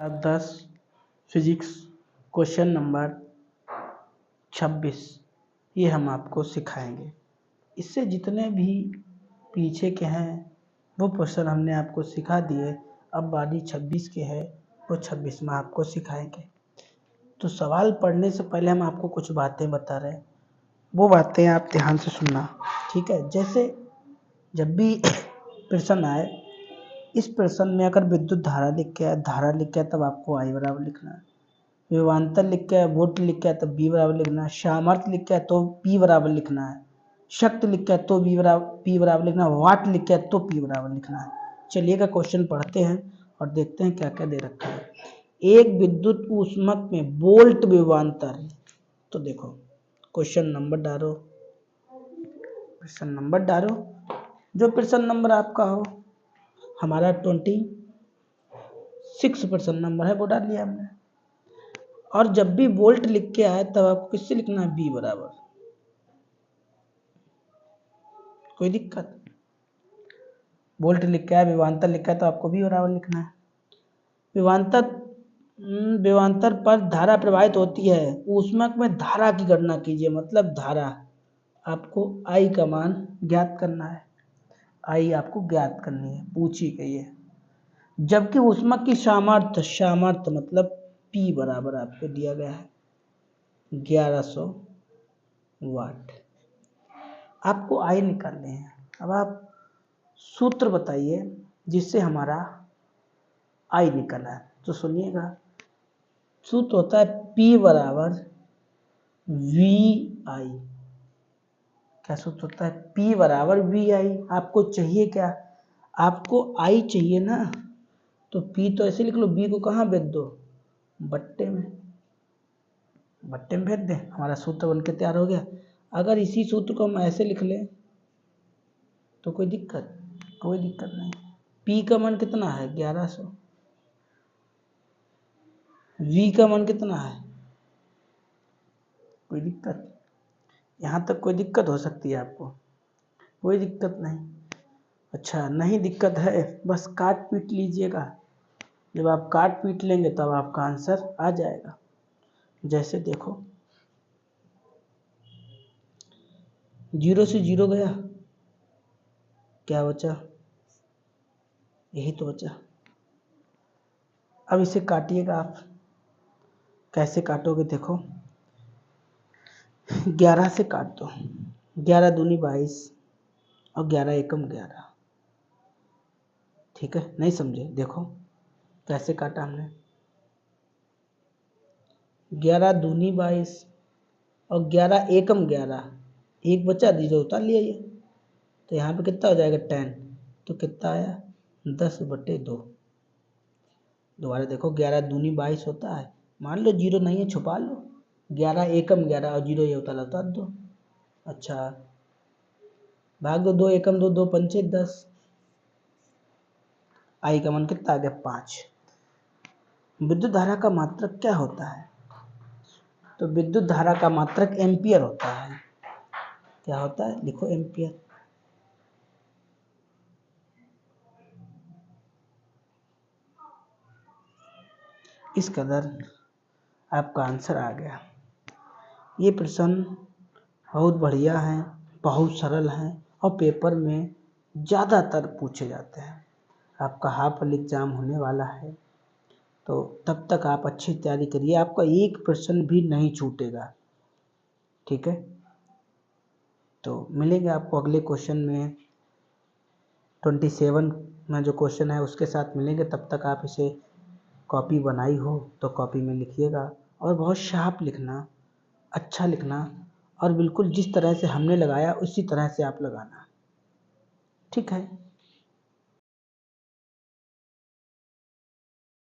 10 physics question number 26 ये हम आपको सिखाएंगे। इससे जितने भी पीछे के हैं वो क्वेश्चन हमने आपको सिखा दिए। अब बारी 26 के है, वो 26 में आपको सिखाएंगे। तो सवाल पढ़ने से पहले हम आपको कुछ बातें बता रहे हैं, वो बातें आप ध्यान से सुनना, ठीक है। जैसे जब भी प्रश्न आए, इस प्रश्न में अगर विद्युत धारा लिख के है, धारा लिख के है, तब आपको I बराबर लिखना है। विभवांतर लिख के है, वोल्ट लिख के है, तब V बराबर लिखना है। सामर्थ्य लिख के है तो P बराबर लिखना है। शक्ति लिख के है तो P बराबर लिखना है। वाट लिख के है तो P बराबर लिखना है। चलिएगा क्वेश्चन पढ़ते हैं और देखते हैं क्या क्या दे रखा है। एक विद्युत ऊष्मक में वोल्ट विभवांतर, तो देखो क्वेश्चन नंबर डालो, प्रश्न नंबर डालो, जो प्रश्न नंबर आपका हो। हमारा 26 प्रश्न नंबर है, वो डाल लिया हमने। और जब भी वोल्ट लिख के आए तब आपको किससे लिखना है? V बराबर। कोई दिक्कत? वोल्ट लिख के आए, विभवांतर लिखा है तो आपको V बराबर लिखना है। विभवांतर पर धारा प्रवाहित होती है। ऊष्मक में धारा की गणना कीजिए, मतलब धारा आपको I का मान ज्ञात करना है। I आपको ज्ञात करनी है, पूछी गई है। जबकि ऊष्मक की सामर्थ्य मतलब P बराबर आपको दिया गया है 1100 वाट। आपको I निकालने हैं। अब आप सूत्र बताइए जिससे हमारा I निकला है, तो सुनिएगा। सूत्र होता है P बराबर VI। क्या सूत्र होता है? P बराबर VI। आपको चाहिए क्या? आपको I चाहिए ना, तो P तो ऐसे लिख लो, B को कहाँ भेज दो? बट्टे में। बट्टे में भेज दें, हमारा सूत्र बनके तैयार हो गया। अगर इसी सूत्र को हम ऐसे लिख लें तो कोई दिक्कत? कोई दिक्कत नहीं। P का मान कितना है? 1100। V का मान कितना है? कोई दिक्कत? यहाँ तक कोई दिक्कत हो सकती है आपको? कोई दिक्कत नहीं। अच्छा, नहीं दिक्कत है, बस काट पीट लीजिएगा। जब आप काट पीट लेंगे तब आपका आंसर आ जाएगा। जैसे देखो, 0 से 0 गया, क्या बचा? यही तो बचा। अब इसे काटिएगा आप। कैसे काटोगे? देखो, 11 से काट दो। 11 दूनी 22 और 11 एकम 11। ठीक है, नहीं समझे? देखो कैसे काटा हमने। 11 दूनी 22 और 11 एकम 11। एक बचा, 0 उतार लिया ये, तो यहाँ पे कितना हो जाएगा? 10। तो कितना आया? 10/2। दोबारा देखो, 11 दूनी 22 होता है। मान लो 0 नहीं है, छुपा लो। 11 एकम 11 और 0 ये उतार दो। अच्छा, भाग दो, 2 एकम 2, 2 पंचे 10। I का मान कितना आ गया? 5। विद्युत धारा का मात्रक क्या होता है? तो विद्युत धारा का मात्रक एम्पियर होता है। क्या होता है? लिखो, एम्पियर। इस कदर आपका आंसर आ गया। ये प्रश्न बहुत बढ़िया हैं, बहुत सरल हैं और पेपर में ज़्यादातर पूछे जाते हैं। आपका हाफ एग्जाम होने वाला है, तो तब तक आप अच्छी तैयारी करिए। आपका एक प्रश्न भी नहीं छूटेगा, ठीक है। तो मिलेंगे आपको अगले क्वेश्चन में। 27 में जो क्वेश्चन है उसके साथ मिलेंगे। तब तक आप इसे कॉपी बनाई हो तो कॉपी में लिखिएगा और बहुत शार्प लिखना, अच्छा लिखना, और बिल्कुल जिस तरह से हमने लगाया उसी तरह से आप लगाना, ठीक है।